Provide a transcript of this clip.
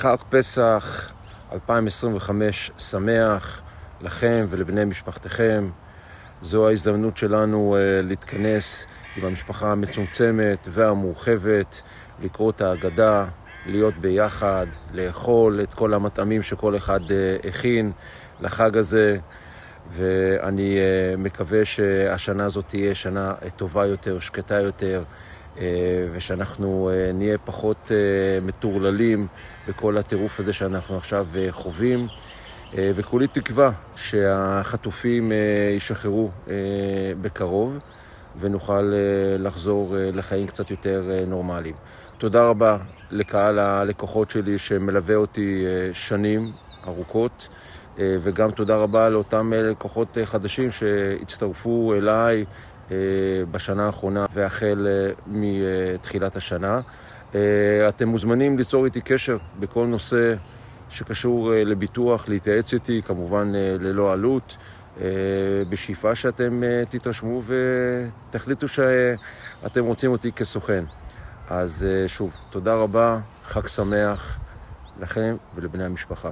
חג פסח 2025 שמח לכם ולבני משפחתכם. זו ההזדמנות שלנו להתכנס עם המשפחה המצומצמת והמורחבת, לקרוא את ההגדה, להיות ביחד, לאכול את כל המטעמים שכל אחד הכין לחג הזה. ואני מקווה שהשנה הזאת תהיה שנה טובה יותר, שקטה יותר, ושאנחנו נהיה פחות מטורללים בכל הטירוף הזה שאנחנו עכשיו חווים, וכולי תקווה שהחטופים ישחררו בקרוב ונוכל לחזור לחיים קצת יותר נורמליים. תודה רבה לקהל הלקוחות שלי שמלווה אותי שנים ארוכות, וגם תודה רבה לאותם לקוחות חדשים שהצטרפו אליי בשנה האחרונה והחל מתחילת השנה. אתם מוזמנים ליצור איתי קשר בכל נושא שקשור לביטוח, להתייעץ איתי, כמובן ללא עלות, בשאיפה שאתם תתרשמו ותחליטו שאתם רוצים אותי כסוכן. אז שוב, תודה רבה, חג שמח לכם ולבני המשפחה.